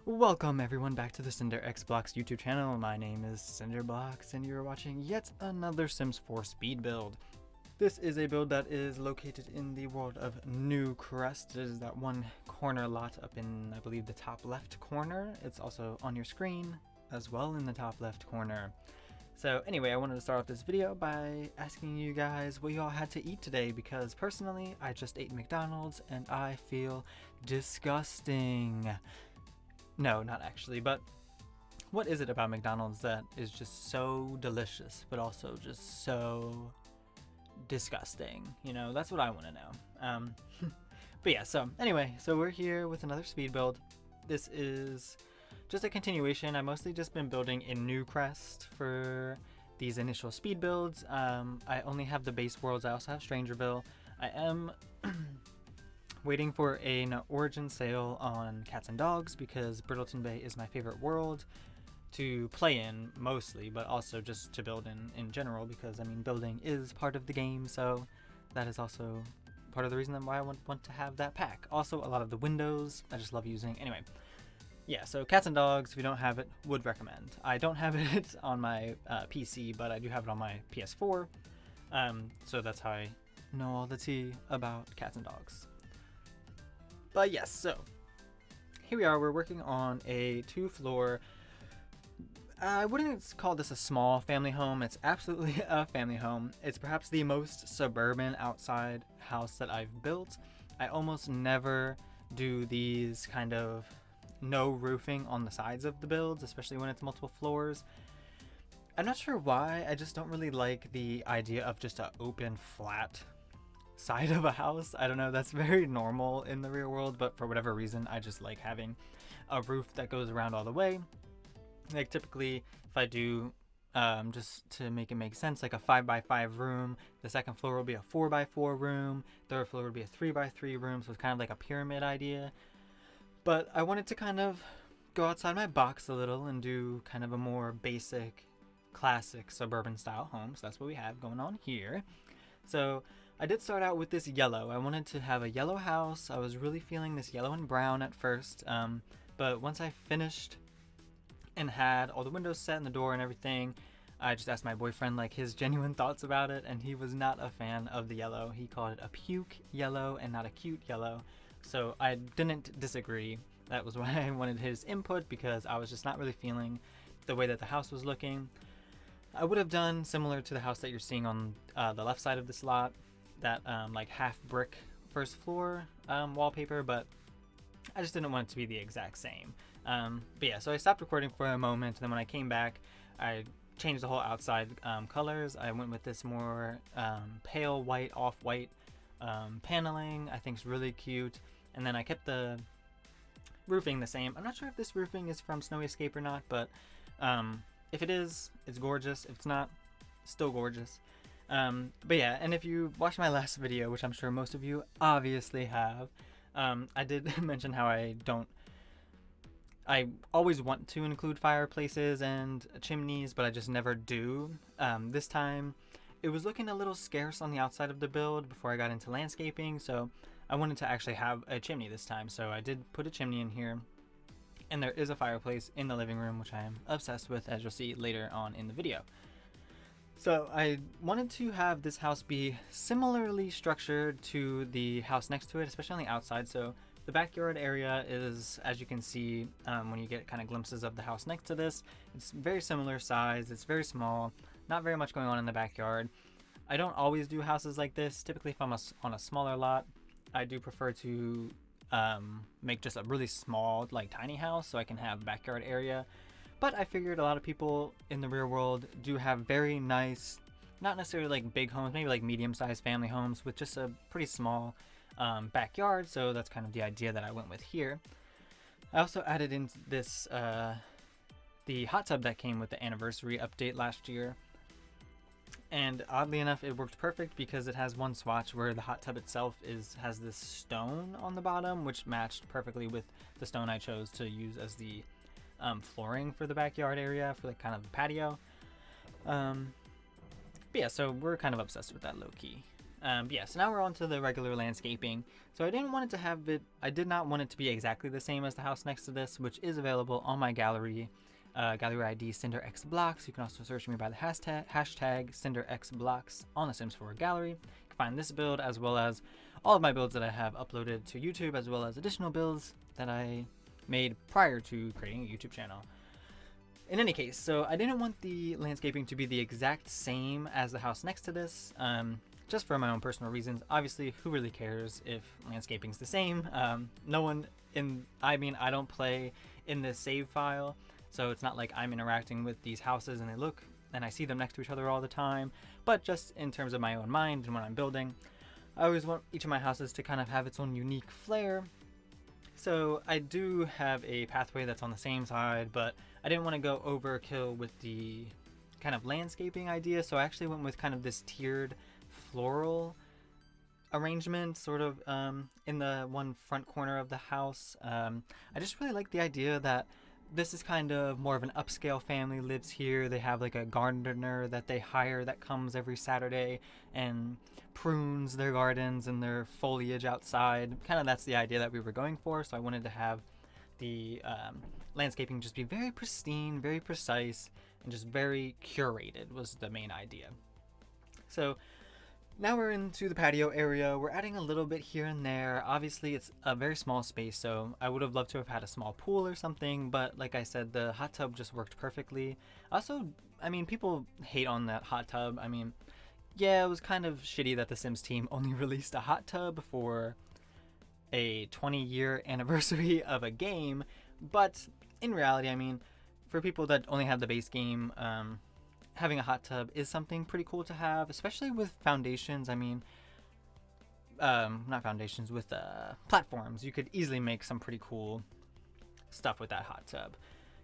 Welcome everyone back to the cinderxblocks YouTube channel. My name is cinderblocks and you're watching yet another Sims 4 speed build. This is a build that is located in the world of New Crest. It is that one corner lot up in, I believe, the top left corner. It's also on your screen as well in the top left corner. So anyway, I wanted to start off this video by asking you guys what y'all had to eat today, because personally I just ate McDonald's and I feel disgusting. No, not actually, but what is it about McDonald's that is just so delicious but also just so disgusting? You know, that's what I want to know. But yeah, so anyway, so we're here with another speed build. This is just a continuation. I've mostly just been building in New Crest for these initial speed builds. I only have the base worlds. I also have Strangerville. I am waiting for an origin sale on cats and dogs because Brittleton Bay is my favorite world to play in mostly, but also just to build in general, because I mean building is part of the game, so that is also part of the reason why I want to have that pack. Also a lot of the windows I just love using. Anyway, yeah, so cats and dogs, if you don't have it, would recommend. I don't have it on my PC, but I do have it on my PS4, so that's how I know all the tea about cats and dogs. But yes, so here we are. We're working on a 2-floor, I wouldn't call this a small family home. It's absolutely a family home. It's perhaps the most suburban outside house that I've built. I almost never do these kind of no roofing on the sides of the builds, especially when it's multiple floors. I'm not sure why. I just don't really like the idea of just an open flat side of a house. I don't know, that's very normal in the real world, but for whatever reason I just like having a roof that goes around all the way. Like typically if I do just to make it make sense, like a 5x5 room, the second floor will be a 4x4 room, third floor would be a 3x3 room, so it's kind of like a pyramid idea. But I wanted to kind of go outside my box a little and do kind of a more basic classic suburban style home. So that's what we have going on here. So I did start out with this yellow. I wanted to have a yellow house. I was really feeling this yellow and brown at first, but once I finished and had all the windows set and the door and everything, I just asked my boyfriend like his genuine thoughts about it, and he was not a fan of the yellow. He called it a puke yellow and not a cute yellow. So I didn't disagree. That was why I wanted his input, because I was just not really feeling the way that the house was looking. I would have done similar to the house that you're seeing on the left side of this lot, that like half brick first floor wallpaper, but I just didn't want it to be the exact same. But yeah, so I stopped recording for a moment, and then when I came back I changed the whole outside colors. I went with this more pale white, off-white paneling. I think it's really cute, and then I kept the roofing the same. I'm not sure if this roofing is from Snowy Escape or not, but if it is, it's gorgeous. If it's not, still gorgeous. But yeah, and if you watched my last video, which I'm sure most of you obviously have, I did mention how I always want to include fireplaces and chimneys, but I just never do. This time it was looking a little scarce on the outside of the build before I got into landscaping, so I wanted to actually have a chimney this time. So I did put a chimney in here, and there is a fireplace in the living room, which I am obsessed with, as you'll see later on in the video. So I wanted to have this house be similarly structured to the house next to it, especially on the outside. So the backyard area is, as you can see, when you get kind of glimpses of the house next to this, it's very similar size. It's very small, not very much going on in the backyard. I don't always do houses like this. Typically if I'm on a smaller lot, I do prefer to make just a really small, like tiny house, so I can have backyard area. But I figured a lot of people in the real world do have very nice, not necessarily like big homes, maybe like medium-sized family homes with just a pretty small backyard, so that's kind of the idea that I went with here. I also added in this the hot tub that came with the anniversary update last year, and oddly enough it worked perfect because it has one swatch where the hot tub itself has this stone on the bottom, which matched perfectly with the stone I chose to use as the flooring for the backyard area for like kind of the patio. But yeah, so we're kind of obsessed with that low-key. But yeah, so now we're on to the regular landscaping. So I didn't want it to have it, I did not want it to be exactly the same as the house next to this, which is available on my gallery. Gallery ID cinderxblocks. You can also search me by the hashtag cinderxblocks on the Sims 4 gallery. You can find this build as well as all of my builds that I have uploaded to YouTube, as well as additional builds that I made prior to creating a YouTube channel. In any case, so I didn't want the landscaping to be the exact same as the house next to this, just for my own personal reasons. Obviously, who really cares if landscaping's the same? No one I don't play in this save file, so it's not like I'm interacting with these houses and I see them next to each other all the time. But just in terms of my own mind and when I'm building, I always want each of my houses to kind of have its own unique flair. So I do have a pathway that's on the same side, but I didn't want to go overkill with the kind of landscaping idea, so I actually went with kind of this tiered floral arrangement, sort of in the one front corner of the house. I just really like the idea that this is kind of more of an upscale family lives here. They have like a gardener that they hire that comes every Saturday and prunes their gardens and their foliage outside. Kind of that's the idea that we were going for, so I wanted to have the landscaping just be very pristine, very precise, and just very curated was the main idea. So now we're into the patio area. We're adding a little bit here and there. Obviously, it's a very small space, so I would have loved to have had a small pool or something, but like I said, the hot tub just worked perfectly. Also, I mean, people hate on that hot tub. I mean, yeah, it was kind of shitty that the Sims team only released a hot tub for a 20-year anniversary of a game, but in reality, I mean, for people that only have the base game, having a hot tub is something pretty cool to have, especially with foundations. I mean, not foundations, with platforms. You could easily make some pretty cool stuff with that hot tub.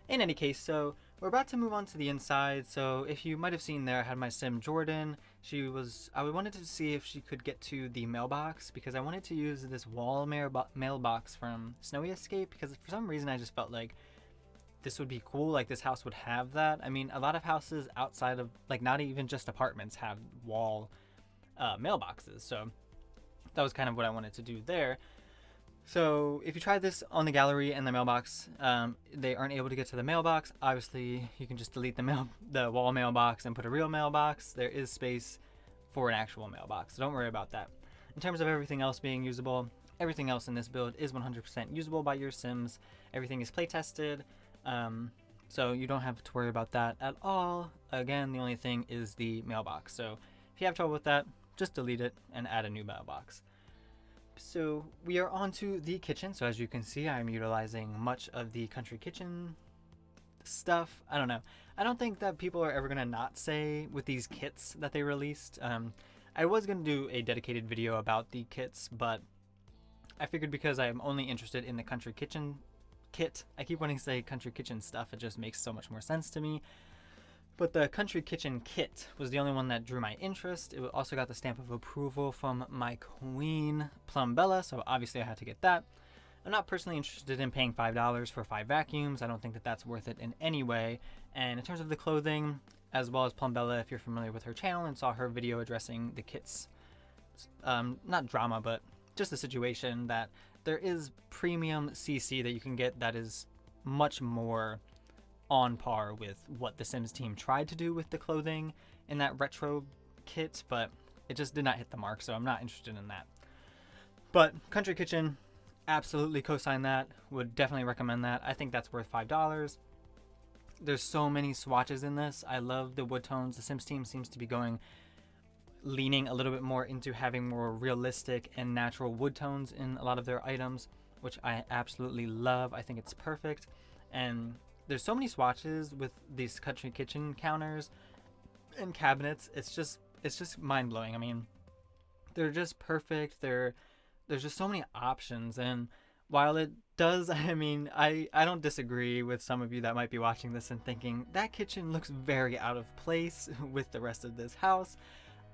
In any case, so we're about to move on to the inside. So if you might have seen there, I had my Sim Jordan. I wanted to see if she could get to the mailbox, because I wanted to use this wall mailbox from Snowy Escape, because for some reason I just felt like this would be cool, like this house would have that. I mean, a lot of houses outside of, like, not even just apartments have wall mailboxes, so that was kind of what I wanted to do there. So if you try this on the gallery and the mailbox, they aren't able to get to the mailbox. Obviously, you can just delete the wall mailbox and put a real mailbox. There is space for an actual mailbox, so don't worry about that. In terms of everything else being usable, everything else in this build is 100% usable by your Sims. Everything is play tested. So you don't have to worry about that at all. Again, the only thing is the mailbox. So if you have trouble with that, just delete it and add a new mailbox. So we are on to the kitchen. So as you can see, I'm utilizing much of the country kitchen stuff. I don't know. I don't think that people are ever going to not say with these kits that they released. I was going to do a dedicated video about the kits, but I figured because I'm only interested in the country kitchen kit. I keep wanting to say country kitchen stuff. It just makes so much more sense to me. But the country kitchen kit was the only one that drew my interest. It also got the stamp of approval from my queen, Plumbella, so obviously I had to get that. I'm not personally interested in paying $5 for 5 vacuums. I don't think that that's worth it in any way. And in terms of the clothing, as well as Plumbella, if you're familiar with her channel and saw her video addressing the kit's, not drama, but just the situation that there is premium CC that you can get that is much more on par with what the Sims team tried to do with the clothing in that retro kit, but it just did not hit the mark, so I'm not interested in that. But Country Kitchen, absolutely co-sign that. Would definitely recommend that. I think that's worth $5. There's so many swatches in this. I love the wood tones. The Sims team seems to be leaning a little bit more into having more realistic and natural wood tones in a lot of their items, which I absolutely love. I think it's perfect. And there's so many swatches with these country kitchen counters and cabinets. It's just mind-blowing. I mean, they're just perfect. There's just so many options, and while it does, I mean, I don't disagree with some of you that might be watching this and thinking that kitchen looks very out of place with the rest of this house.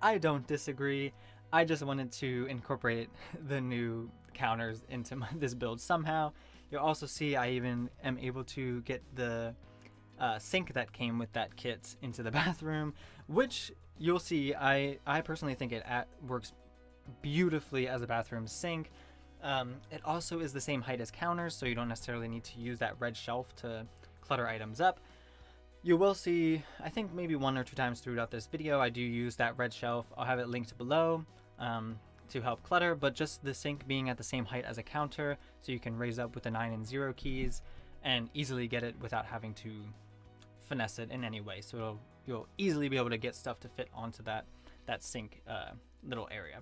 I don't disagree. I just wanted to incorporate the new counters into this build somehow. You'll also see I even am able to get the sink that came with that kit into the bathroom, which you'll see I personally think it works beautifully as a bathroom sink. It also is the same height as counters, so you don't necessarily need to use that red shelf to clutter items up. You will see, I think maybe 1 or 2 times throughout this video, I do use that red shelf. I'll have it linked below to help clutter, but just the sink being at the same height as a counter, so you can raise up with the 9 and 0 keys and easily get it without having to finesse it in any way. So you'll easily be able to get stuff to fit onto that sink little area.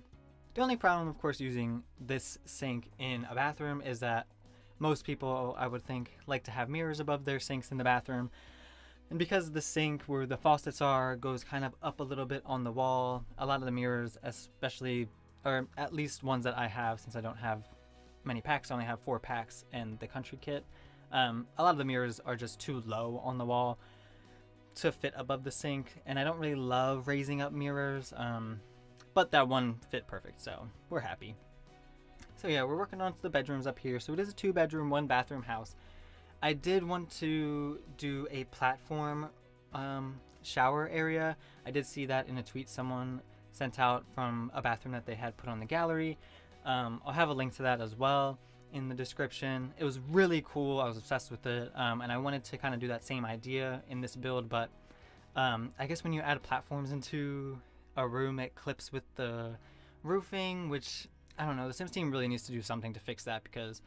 The only problem, of course, using this sink in a bathroom is that most people, I would think, like to have mirrors above their sinks in the bathroom. And because the sink where the faucets are goes kind of up a little bit on the wall, a lot of the mirrors, especially, or at least ones that I have, since I don't have many packs, I only have 4 packs and the country kit, a lot of the mirrors are just too low on the wall to fit above the sink, and I don't really love raising up mirrors, but that one fit perfect, so we're happy. So yeah, we're working on the bedrooms up here. So it is a 2-bedroom, 1-bathroom house. I did want to do a platform shower area. I did see that in a tweet someone sent out from a bathroom that they had put on the gallery. I'll have a link to that as well in the description. It was really cool. I was obsessed with it, and I wanted to kind of do that same idea in this build, but I guess when you add platforms into a room, it clips with the roofing, which, I don't know, the Sims team really needs to do something to fix that, because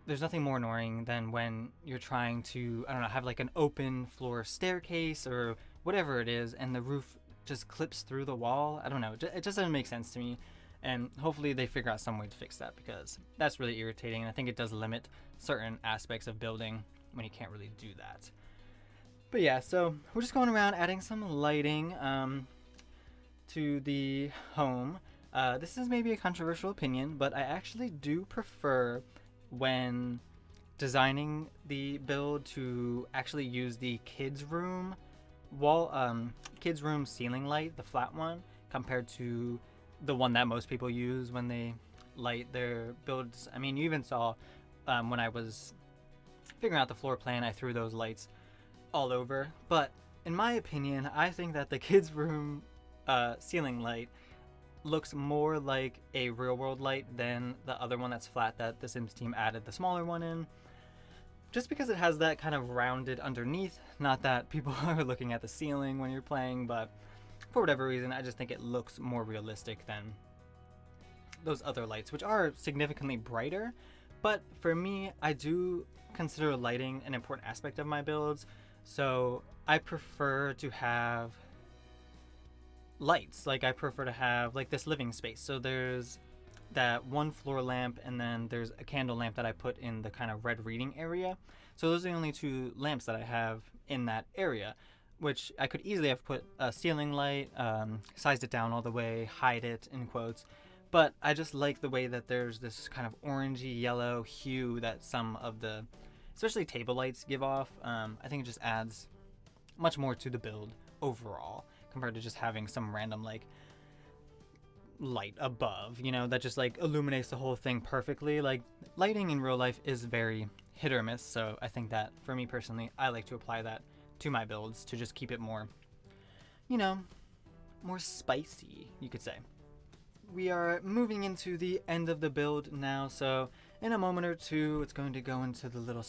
there's nothing more annoying than when you're trying to, I don't know, have like an open floor staircase or whatever it is, and the roof just clips through the wall. I don't know, it just doesn't make sense to me, and hopefully they figure out some way to fix that, because that's really irritating, and I think it does limit certain aspects of building when you can't really do that. But yeah, so we're just going around adding some lighting to the home. This is maybe a controversial opinion, but I actually do prefer when designing the build to actually use the kids room kids room ceiling light, the flat one, compared to the one that most people use when they light their builds. I mean, you even saw when I was figuring out the floor plan, I threw those lights all over. But in my opinion, I think that the kids room ceiling light looks more like a real world light than the other one that's flat that the Sims team added the smaller one in, just because it has that kind of rounded underneath. Not that people are looking at the ceiling when you're playing, but for whatever reason I just think it looks more realistic than those other lights, which are significantly brighter. But for me, I do consider lighting an important aspect of my builds, so I prefer to have lights. Like, I prefer to have like this living space, so there's that one floor lamp, and then there's a candle lamp that I put in the kind of red reading area. So those are the only 2 lamps that I have in that area, which I could easily have put a ceiling light, sized it down all the way, hide it in quotes, but I just like the way that there's this kind of orangey yellow hue that some of the, especially table lights, give off. I think it just adds much more to the build overall, compared to just having some random like light above, you know, that just like illuminates the whole thing perfectly. Like, lighting in real life is very hit or miss, so I think that for me personally, I like to apply that to my builds to just keep it more, you know, more spicy, you could say. We are moving into the end of the build now, so in a moment or 2 it's going to go into the little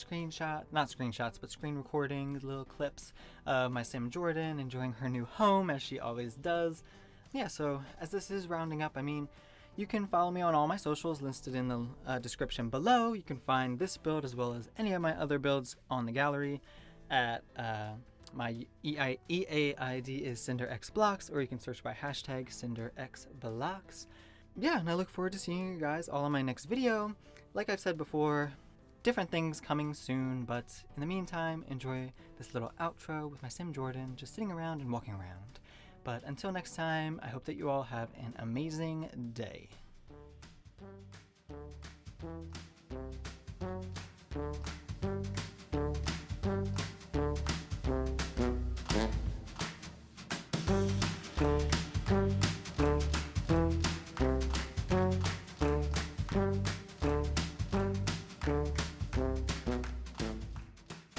not screenshots, but screen recording, little clips of my Sim Jordan enjoying her new home, as she always does. Yeah, so as this is rounding up, I mean, you can follow me on all my socials listed in the description below. You can find this build as well as any of my other builds on the gallery at my EA ID is cinderxblocks, or you can search by hashtag cinderxblocks. Yeah, and I look forward to seeing you guys all in my next video. Like I've said before, different things coming soon, but in the meantime, enjoy this little outro with my Sim Jordan just sitting around and walking around. But until next time, I hope that you all have an amazing day.